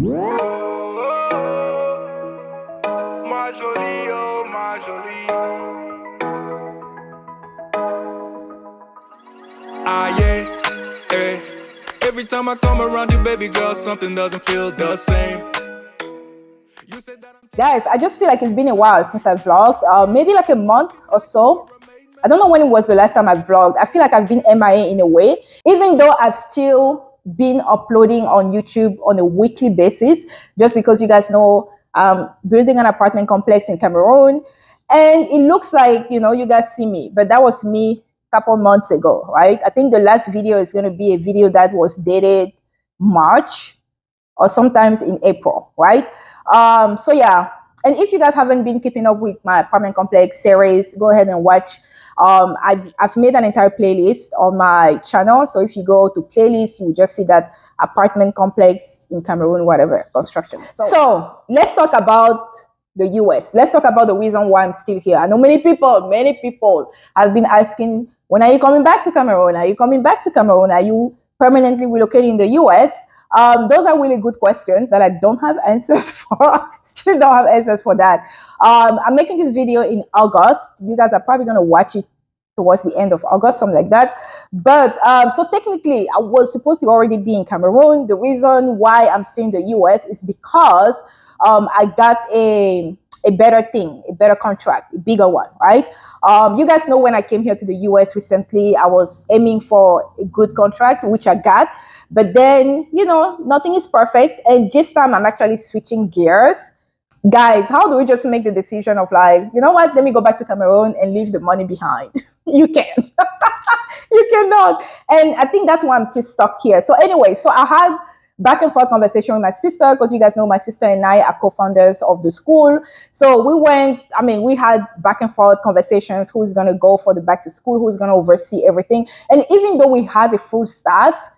Ma jolie, oh ma jolie. Ah yeah, eh. Every time I come around you, baby girl, something doesn't feel the same. You said that Guys, I just feel like it's been a while since I vlogged. Maybe like a month or so. I don't know when it was the last time I vlogged. I feel like I've been MIA in a way, even though I've still been uploading on YouTube on a weekly basis, just because you guys know I'm building an apartment complex in Cameroon. And it looks like, you guys see me, but that was me a couple months ago, right? I think the last video is going to be a video that was dated March or sometimes in April, right? So yeah, and if you guys haven't been keeping up with my apartment complex series, go ahead and watch. I've made an entire playlist on my channel. So if you go to playlist, you just see that apartment complex in Cameroon, whatever construction. So let's talk about the US. Let's talk about the reason why I'm still here. I know many people have been asking, when are you coming back to Cameroon? Are you coming back to Cameroon? Are you permanently relocating in the US? Those are really good questions that I don't have answers for. Still don't have answers for that. I'm making this video in August. You guys are probably going to watch it towards the end of August, something like that. But so technically, I was supposed to already be in Cameroon. The reason why I'm still in the US is because I got a better thing, a better contract, a bigger one, right? You guys know when I came here to the US recently, I was aiming for a good contract, which I got. But then, nothing is perfect. And this time I'm actually switching gears. Guys, how do we just make the decision of like, you know what, let me go back to Cameroon and leave the money behind? You can't. You cannot. And I think that's why I'm still stuck here. So anyway, so I had back and forth conversation with my sister, because you guys know my sister and I are co-founders of the school. So we had back and forth conversations, who's going to go for the back to school, who's going to oversee everything. And even though we have a full staff,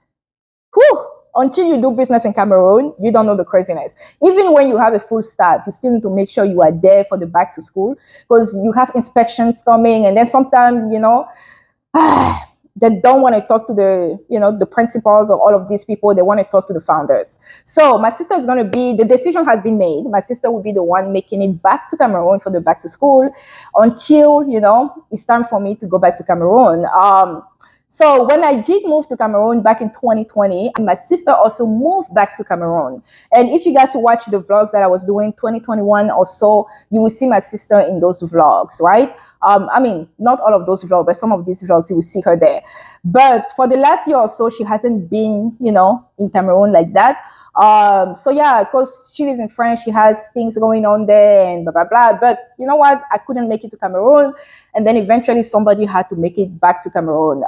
until you do business in Cameroon, you don't know the craziness. Even when you have a full staff, you still need to make sure you are there for the back to school, because you have inspections coming, and then sometimes, they don't want to talk to the principals or all of these people. They want to talk to the founders. So my sister is going to be, the decision has been made. My sister will be the one making it back to Cameroon for the back to school until, it's time for me to go back to Cameroon. So when I did move to Cameroon back in 2020, my sister also moved back to Cameroon. And if you guys watch the vlogs that I was doing 2021 or so, you will see my sister in those vlogs, right? Not all of those vlogs, but some of these vlogs, you will see her there. But for the last year or so, she hasn't been, in Cameroon like that. So yeah, because she lives in France, she has things going on there and blah, blah, blah. But you know what? I couldn't make it to Cameroon. And then eventually somebody had to make it back to Cameroon.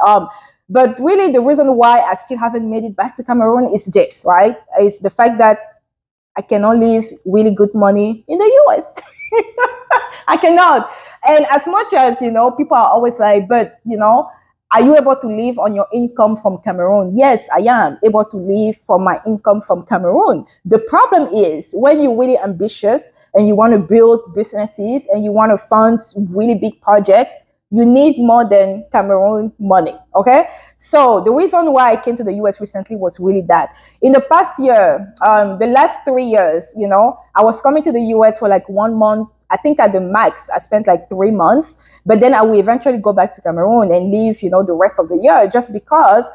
But really the reason why I still haven't made it back to Cameroon is this, right? Is the fact that I cannot leave really good money in the US. I cannot. And as much as, people are always like, but, are you able to live on your income from Cameroon? Yes, I am able to live from my income from Cameroon. The problem is when you're really ambitious and you want to build businesses and you want to fund really big projects, you need more than Cameroon money, okay? So the reason why I came to the US recently was really that. In the past year, the last 3 years, I was coming to the US for like 1 month. I think at the max, I spent like 3 months, but then I will eventually go back to Cameroon and live, the rest of the year, just because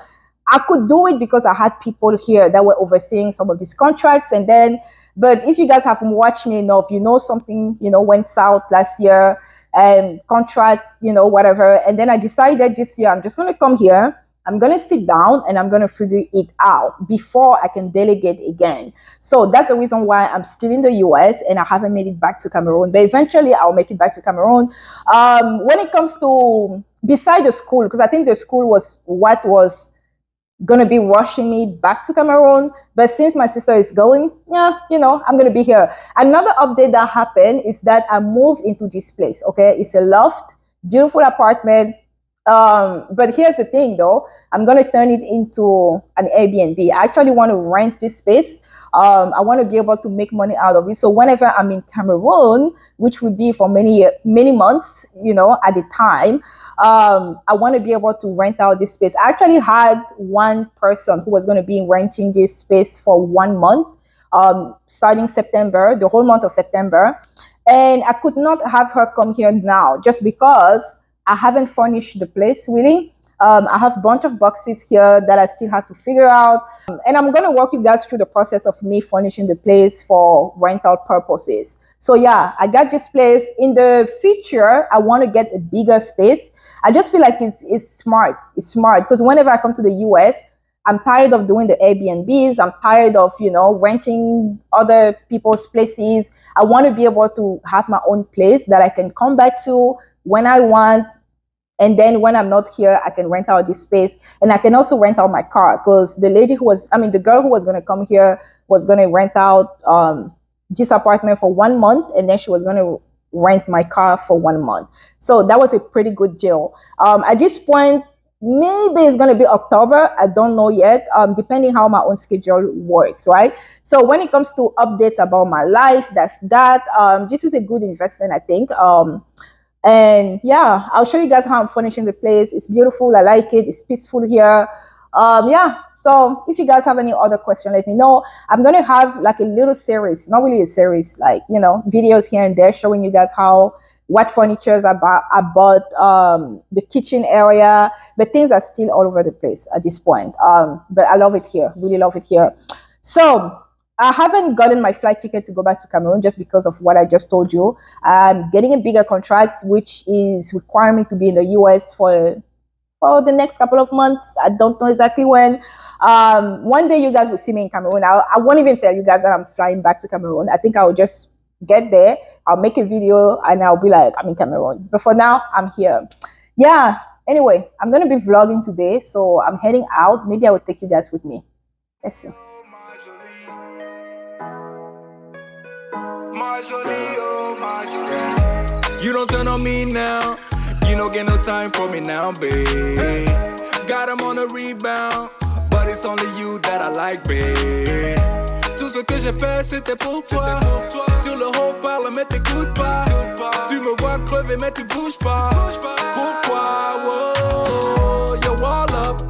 I could do it, because I had people here that were overseeing some of these contracts. And then, but if you guys have watched me enough, something, went south last year and contract, whatever. And then I decided this year, I'm just going to come here. I'm going to sit down and I'm going to figure it out before I can delegate again. So that's the reason why I'm still in the US and I haven't made it back to Cameroon. But eventually I'll make it back to Cameroon. When it comes to beside the school, because I think the school was what was going to be rushing me back to Cameroon. But since my sister is going, yeah, I'm going to be here. Another update that happened is that I moved into this place. Okay. It's a loft, beautiful apartment. But here's the thing though, I'm going to turn it into an Airbnb. I actually want to rent this space. I want to be able to make money out of it. So whenever I'm in Cameroon, which will be for many months, at the time, I want to be able to rent out this space. I actually had one person who was going to be renting this space for 1 month. starting September, the whole month of September. And I could not have her come here now just because I haven't furnished the place really. I have a bunch of boxes here that I still have to figure out. And I'm going to walk you guys through the process of me furnishing the place for rental purposes. So yeah, I got this place. In the future, I want to get a bigger space. I just feel like it's smart. It's smart because whenever I come to the US, I'm tired of doing the Airbnbs. I'm tired of, renting other people's places. I want to be able to have my own place that I can come back to when I want. And then when I'm not here, I can rent out this space, and I can also rent out my car because the girl who was going to come here was going to rent out this apartment for 1 month, and then she was going to rent my car for 1 month. So that was a pretty good deal. At this point, maybe it's going to be October. I don't know yet, depending how my own schedule works, right? So when it comes to updates about my life, that's that. This is a good investment, I think. And yeah, I'll show you guys how I'm furnishing the place. It's beautiful. I like it. It's peaceful here. Yeah. So if you guys have any other question, let me know. I'm going to have like a little series, not really a series, like, videos here and there showing you guys what furnitures I bought, the kitchen area, but things are still all over the place at this point. But I love it here. Really love it here. So I haven't gotten my flight ticket to go back to Cameroon just because of what I just told you. I'm getting a bigger contract, which is requiring me to be in the US for the next couple of months. I don't know exactly when. One day you guys will see me in Cameroon. I won't even tell you guys that I'm flying back to Cameroon. I think I'll just get there. I'll make a video and I'll be like, I'm in Cameroon. But for now, I'm here. Yeah. Anyway, I'm going to be vlogging today. So I'm heading out. Maybe I will take you guys with me. Let's see. You don't turn on me now. You don't get no time for me now, babe. Got him on a rebound, but it's only you that I like, babe. Tout ce que j'ai fait, c'était pour toi. Sur le haut parle, mais t'écoutes pas. Tu me vois crever, mais tu bouges pas. Pourquoi? Whoa, yo, wall up.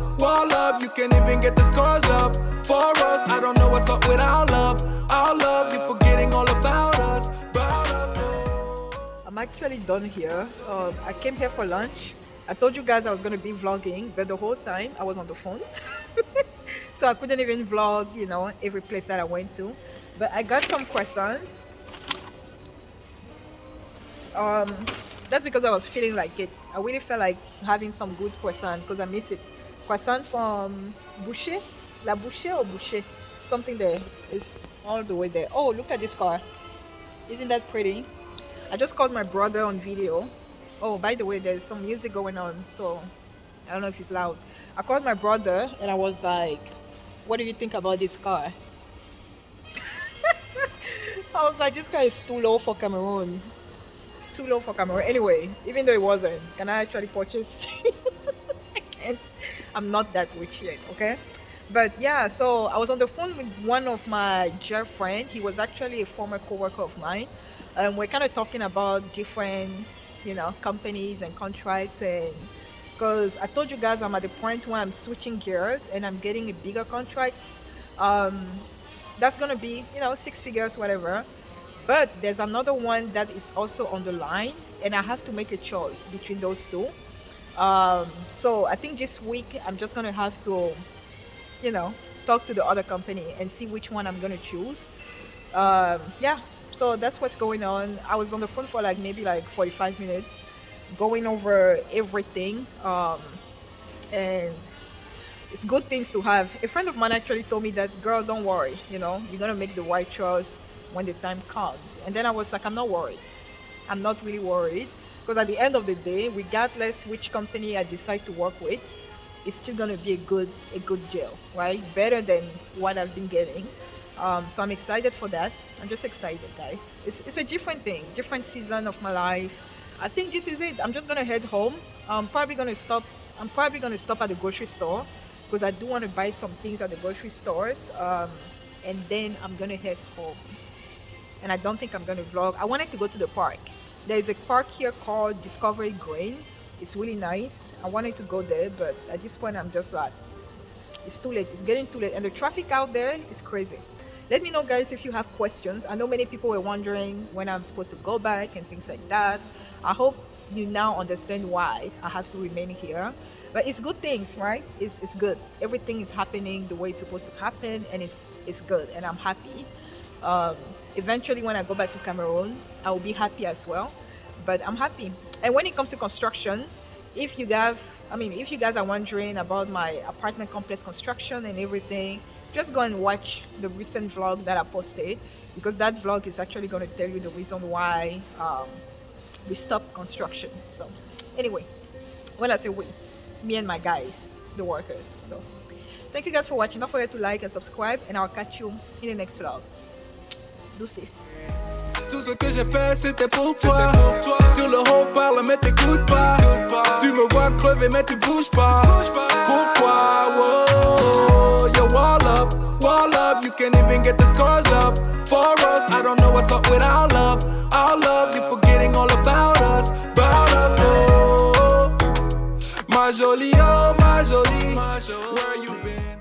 You can't even get the scars up. For us, I don't know what's up with our love. Our love, you're forgetting all about us. I'm actually done here. I came here for lunch. I told you guys I was going to be vlogging, but the whole time I was on the phone. So I couldn't even vlog, every place that I went to. But I got some croissants. That's because I was feeling like it. I really felt like having some good croissant because I miss it. Croissant from Boucher? La Boucher or Boucher? Something there. It's all the way there. Oh, look at this car. Isn't that pretty? I just called my brother on video. Oh, by the way, there's some music going on, so I don't know if it's loud. I called my brother and I was like, what do you think about this car? I was like, this car is too low for Cameroon. Too low for Cameroon. Anyway, even though it wasn't, can I actually purchase? I can't. I'm not that rich yet, okay? But yeah, so I was on the phone with one of my dear friends. He was actually a former co-worker of mine. We're kind of talking about different, companies and contracts. And because I told you guys I'm at the point where I'm switching gears and I'm getting a bigger contract. That's going to be, 6 figures, whatever. But there's another one that is also on the line. And I have to make a choice between those two. So I think this week I'm just going to have to talk to the other company and see which one I'm gonna choose. Yeah, so that's what's going on. I was on the phone for maybe 45 minutes going over everything, and it's good things to have. A friend of mine actually told me that, girl, don't worry, you're gonna make the right choice when the time comes. And then I was like, I'm not worried. I'm not really worried because at the end of the day, regardless which company I decide to work with, it's still gonna be a good deal, right? Better than what I've been getting. So I'm excited for that. I'm just excited, guys. It's a different thing, different season of my life. I think this is it. I'm just gonna head home. I'm probably gonna stop at the grocery store because I do want to buy some things at the grocery stores. And then I'm gonna head home. And I don't think I'm gonna vlog. I wanted to go to the park. There is a park here called Discovery Green. It's really nice. I wanted to go there, but at this point I'm just like, it's too late. It's getting too late. And the traffic out there is crazy. Let me know, guys, if you have questions. I know many people were wondering when I'm supposed to go back and things like that. I hope you now understand why I have to remain here. But it's good things, right? It's good. Everything is happening the way it's supposed to happen, and it's good, and I'm happy. Um, Eventually, when I go back to Cameroon, I will be happy as well. But I'm happy. And when it comes to construction, if you guys, if you guys are wondering about my apartment complex construction and everything, just go and watch the recent vlog that I posted, because that vlog is actually going to tell you the reason why we stopped construction. So anyway, when I say we, me and my guys, the workers. So thank you guys for watching. Don't forget to like and subscribe, and I'll catch you in the next vlog. Deuces. Tout ce que j'ai fait c'était pour toi. Sur le haut-parleur mais t'écoutes pas. Tu me vois crever mais tu bouges pas. Pourquoi? Whoa, yo, wall up. You can't even get the scars up. For us, I don't know what's up with our love. Our love, you're forgetting all about us. Oh, my jolie, where you been?